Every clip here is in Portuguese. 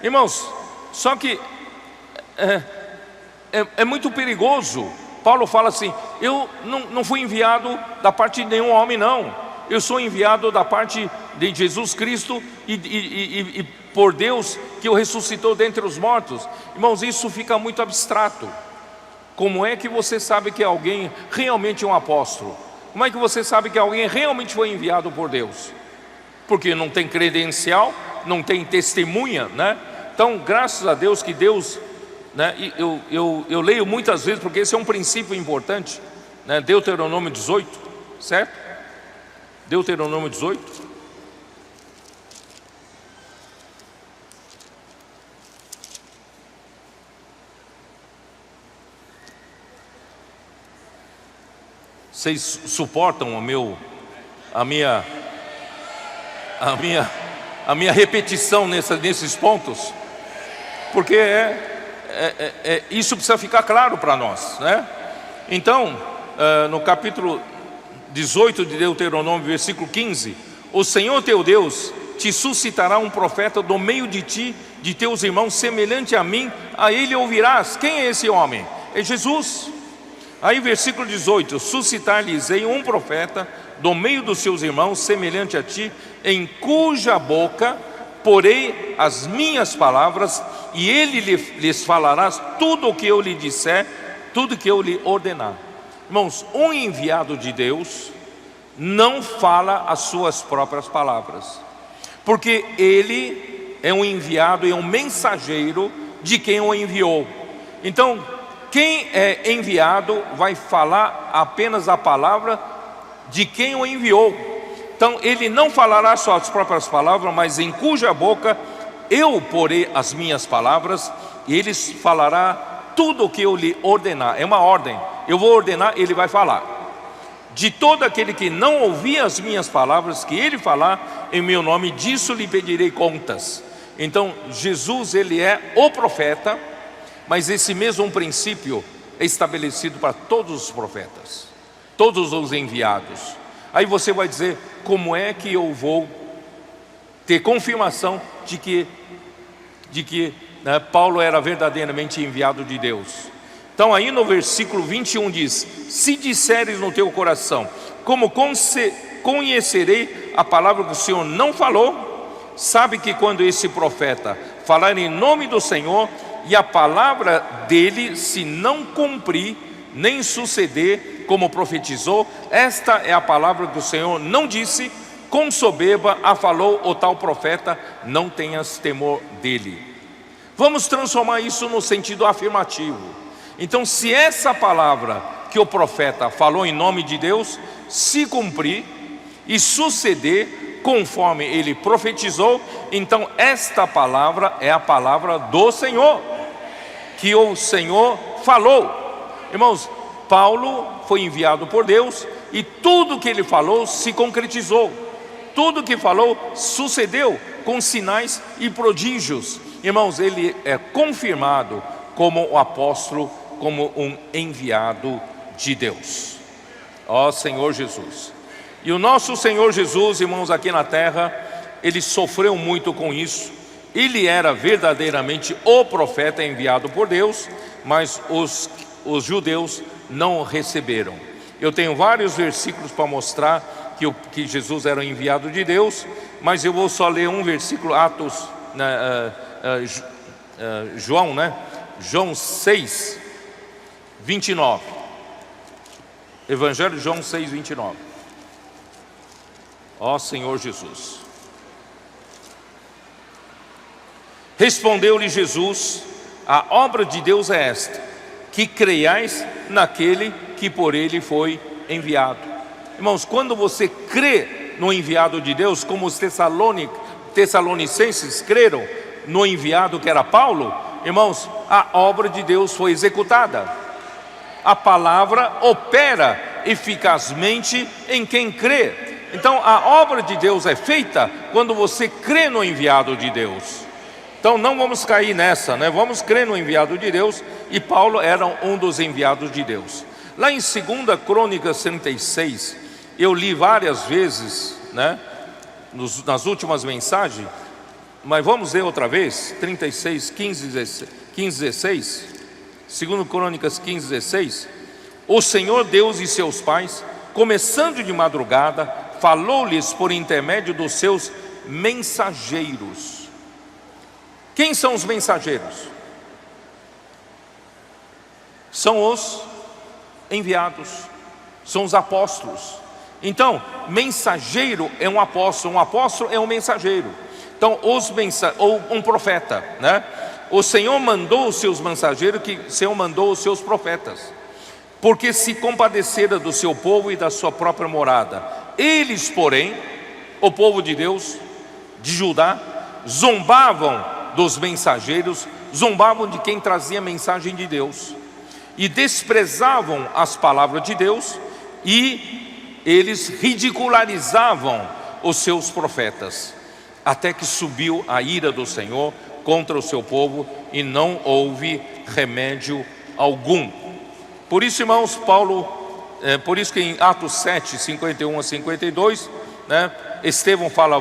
Irmãos, só que é muito perigoso. Paulo fala assim: eu não fui enviado da parte de nenhum homem, não. Eu sou enviado da parte de Jesus Cristo e por Deus, que o ressuscitou dentre os mortos. Irmãos, isso fica muito abstrato. Como é que você sabe que alguém realmente é um apóstolo? Como é que você sabe que alguém realmente foi enviado por Deus? Porque não tem credencial, não tem testemunha, né? Então, graças a Deus que Deus, né? Eu leio muitas vezes, porque esse é um princípio importante, né? Deuteronômio 18, certo? Deuteronômio 18. Vocês suportam a minha repetição nesses pontos? Porque isso precisa ficar claro para nós, né? Então, no capítulo 18 de Deuteronômio, versículo 15: o Senhor teu Deus te suscitará um profeta do meio de ti, de teus irmãos, semelhante a mim, a ele ouvirás. Quem é esse homem? É Jesus. Aí versículo 18: suscitar-lhes-ei um profeta do meio dos seus irmãos, semelhante a ti, em cuja boca porei as minhas palavras, e ele lhes falará tudo o que eu lhe disser, tudo o que eu lhe ordenar. Irmãos, um enviado de Deus não fala as suas próprias palavras, porque ele é um enviado, é um mensageiro de quem o enviou. Então, quem é enviado vai falar apenas a palavra de quem o enviou. Então ele não falará suas próprias palavras, mas em cuja boca eu porei as minhas palavras, e ele falará tudo o que eu lhe ordenar. É uma ordem, eu vou ordenar, ele vai falar. De todo aquele que não ouvir as minhas palavras, que ele falar em meu nome, disso lhe pedirei contas. Então Jesus, ele é o profeta, mas esse mesmo princípio é estabelecido para todos os profetas, todos os enviados. Aí você vai dizer: como é que eu vou ter confirmação de que né, Paulo era verdadeiramente enviado de Deus? Então aí no versículo 21 diz: se disseres no teu coração, como conhecerei a palavra que o Senhor não falou? Sabe que quando esse profeta falar em nome do Senhor, e a palavra dele se não cumprir, nem suceder como profetizou, esta é a palavra que o Senhor não disse, com soberba a falou o tal profeta, não tenhas temor dele. Vamos transformar isso no sentido afirmativo. Então, se essa palavra que o profeta falou em nome de Deus se cumprir e suceder conforme ele profetizou, então esta palavra é a palavra do Senhor, que o Senhor falou. Irmãos, Paulo foi enviado por Deus, e tudo que ele falou se concretizou. Tudo que falou sucedeu com sinais e prodígios. Irmãos, ele é confirmado como o apóstolo, como um enviado de Deus. Ó Senhor Jesus. E o nosso Senhor Jesus, irmãos, aqui na terra, ele sofreu muito com isso. Ele era verdadeiramente o profeta enviado por Deus, mas os judeus não o receberam. Eu tenho vários versículos para mostrar que Jesus era o enviado de Deus, mas eu vou só ler um versículo, Atos, João, né? João 6, 29. Evangelho de João 6, 29. Ó Senhor Jesus. Respondeu-lhe Jesus: a obra de Deus é esta, que creiais naquele que por ele foi enviado. Irmãos, quando você crê no enviado de Deus, como os tessalonicenses creram no enviado que era Paulo, irmãos, a obra de Deus foi executada. A palavra opera eficazmente em quem crê. Então a obra de Deus é feita quando você crê no enviado de Deus. Então não vamos cair nessa, né? Vamos crer no enviado de Deus, e Paulo era um dos enviados de Deus. Lá em 2 Crônicas 36, eu li várias vezes, né, nas últimas mensagens, Mas vamos ler outra vez, 36, 15, 16, 2 Crônicas 15, 16. O Senhor Deus e seus pais, começando de madrugada, falou-lhes por intermédio dos seus mensageiros. Quem são os mensageiros? São os enviados, são os apóstolos. Então, mensageiro é um apóstolo é um mensageiro. Então, ou um profeta, né? O Senhor mandou os seus mensageiros, que o Senhor mandou os seus profetas, porque se compadecera do seu povo e da sua própria morada. Eles, porém, o povo de Deus, de Judá, zombavam dos mensageiros, zombavam de quem trazia a mensagem de Deus, e desprezavam as palavras de Deus, e eles ridicularizavam os seus profetas, até que subiu a ira do Senhor contra o seu povo, e não houve remédio algum. Por isso, irmãos, por isso que em Atos 7, 51 a 52, né, Estevão fala: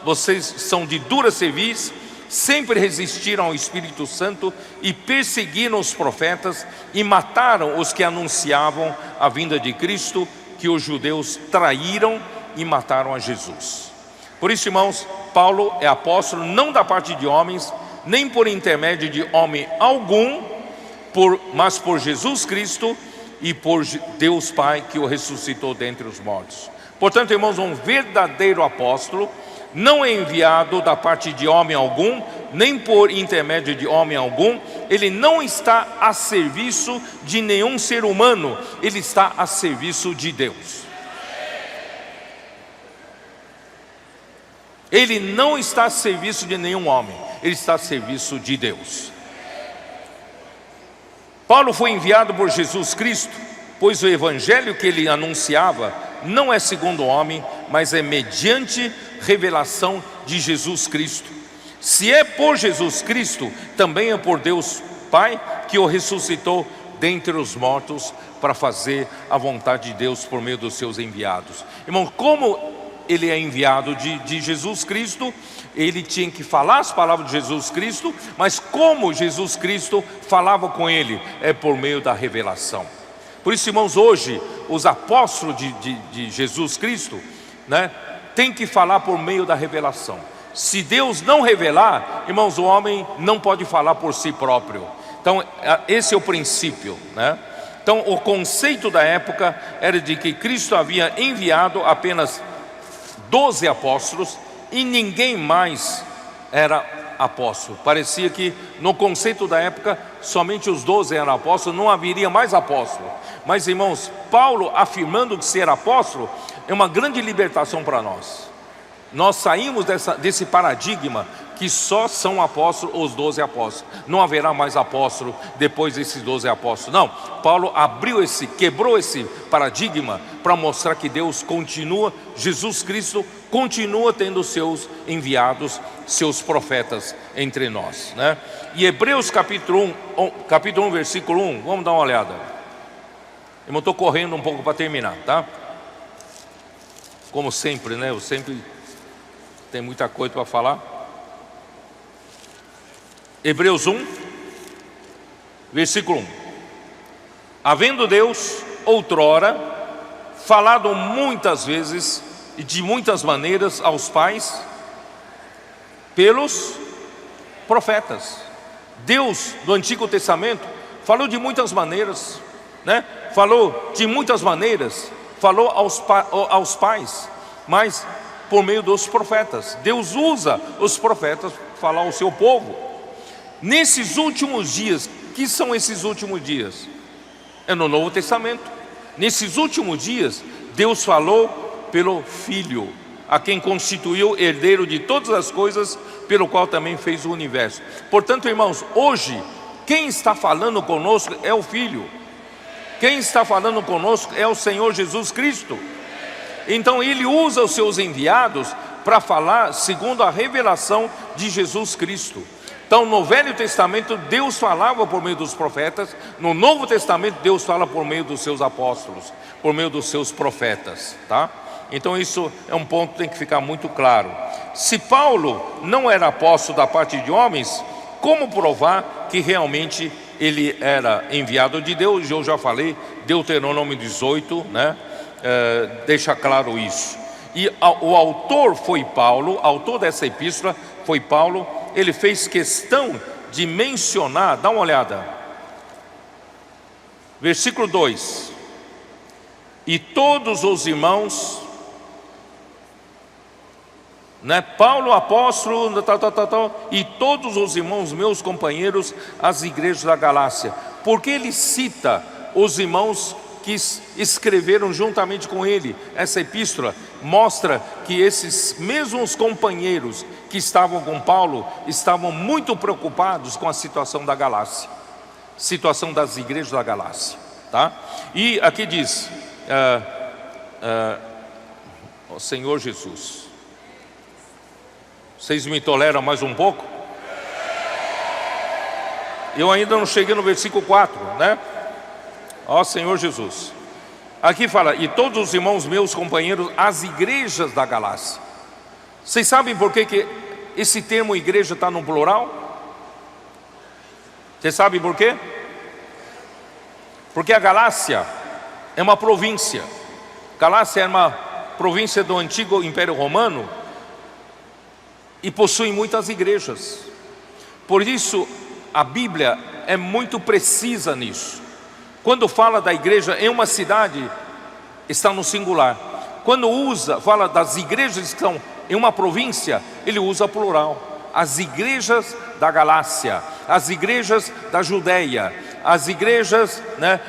vocês são de dura cerviz, sempre resistiram ao Espírito Santo e perseguiram os profetas e mataram os que anunciavam a vinda de Cristo, que os judeus traíram e mataram a Jesus. Por isso, irmãos, Paulo é apóstolo não da parte de homens, nem por intermédio de homem algum, mas por Jesus Cristo e por Deus Pai, que o ressuscitou dentre os mortos. Portanto, irmãos, um verdadeiro apóstolo não é enviado da parte de homem algum, nem por intermédio de homem algum. Ele não está a serviço de nenhum ser humano, ele está a serviço de Deus. Ele não está a serviço de nenhum homem, ele está a serviço de Deus. Paulo foi enviado por Jesus Cristo, pois o evangelho que ele anunciava não é segundo o homem, mas é mediante revelação de Jesus Cristo. Se é por Jesus Cristo, também é por Deus Pai, que o ressuscitou dentre os mortos, para fazer a vontade de Deus por meio dos seus enviados. Irmão, como ele é enviado de Jesus Cristo, ele tinha que falar as palavras de Jesus Cristo, mas como Jesus Cristo falava com ele? É por meio da revelação. Por isso, irmãos, hoje os apóstolos de Jesus Cristo, né, tem que falar por meio da revelação. Se Deus não revelar, irmãos, o homem não pode falar por si próprio. Então esse é o princípio, né? Então o conceito da época era de que Cristo havia enviado apenas 12 apóstolos e ninguém mais era apóstolo. Parecia que no conceito da época somente os 12 eram apóstolos, não haveria mais apóstolo. Mas, irmãos, Paulo afirmando que ser apóstolo é uma grande libertação para nós. Nós saímos desse paradigma que só são apóstolos os 12 apóstolos. Não haverá mais apóstolo depois desses 12 apóstolos. Não, Paulo quebrou esse paradigma para mostrar que Deus continua, Jesus Cristo continua tendo seus enviados, seus profetas entre nós, né? E Hebreus capítulo 1, versículo 1, vamos dar uma olhada. Eu estou correndo um pouco para terminar, tá? Como sempre, né? Eu sempre tenho muita coisa para falar. Hebreus 1, versículo 1. Havendo Deus outrora falado muitas vezes e de muitas maneiras aos pais pelos profetas. Deus do Antigo Testamento falou de muitas maneiras, né? Falou de muitas maneiras, falou aos pais, mas por meio dos profetas. Deus usa os profetas para falar ao seu povo. Nesses últimos dias, que são esses últimos dias? É no Novo Testamento. Nesses últimos dias, Deus falou pelo Filho, a quem constituiu herdeiro de todas as coisas, pelo qual também fez o universo. Portanto, irmãos, hoje, quem está falando conosco é o Filho. Quem está falando conosco é o Senhor Jesus Cristo. Então ele usa os seus enviados para falar segundo a revelação de Jesus Cristo. Então no Velho Testamento Deus falava por meio dos profetas, no Novo Testamento Deus fala por meio dos seus apóstolos, por meio dos seus profetas, tá? Então isso é um ponto que tem que ficar muito claro. se Paulo não era apóstolo da parte de homens, como provar que realmente ele era enviado de Deus? Eu já falei, Deuteronômio 18, né? Deixa claro isso. E o autor foi Paulo, autor dessa epístola foi Paulo. Ele fez questão de mencionar, dá uma olhada, versículo 2: e todos os irmãos, né? Paulo, apóstolo, e todos os irmãos, meus companheiros, as igrejas da Galácia. Porque ele cita os irmãos que escreveram juntamente com ele essa epístola? Mostra que esses mesmos companheiros que estavam com Paulo estavam muito preocupados com a situação da Galácia, situação das igrejas da Galácia, tá? E aqui diz, o Senhor Jesus, vocês me toleram mais um pouco? Eu ainda não cheguei no versículo 4, né? Ó Senhor Jesus. Aqui fala, e todos os irmãos meus companheiros, as igrejas da Galácia. Vocês sabem por que esse termo igreja está no plural? Vocês sabem por quê? Porque a Galácia é uma província. Galácia é uma província do antigo Império Romano e possui muitas igrejas. Por isso a Bíblia é muito precisa nisso. Quando fala da igreja em uma cidade, está no singular. Quando fala das igrejas que estão em uma província, ele usa plural. As igrejas da Galácia, as igrejas da Judéia, as igrejas, né,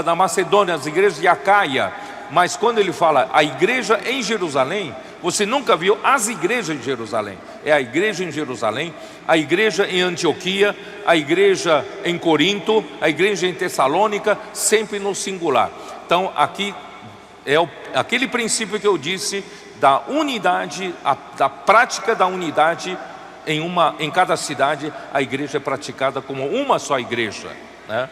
da Macedônia, as igrejas de Acaia. Mas quando ele fala a igreja em Jerusalém, você nunca viu as igrejas em Jerusalém. É a igreja em Jerusalém, a igreja em Antioquia, a igreja em Corinto, a igreja em Tessalônica, sempre no singular. Então aqui é aquele princípio que eu disse da unidade, da prática da unidade. Em cada cidade a igreja é praticada como uma só igreja, né?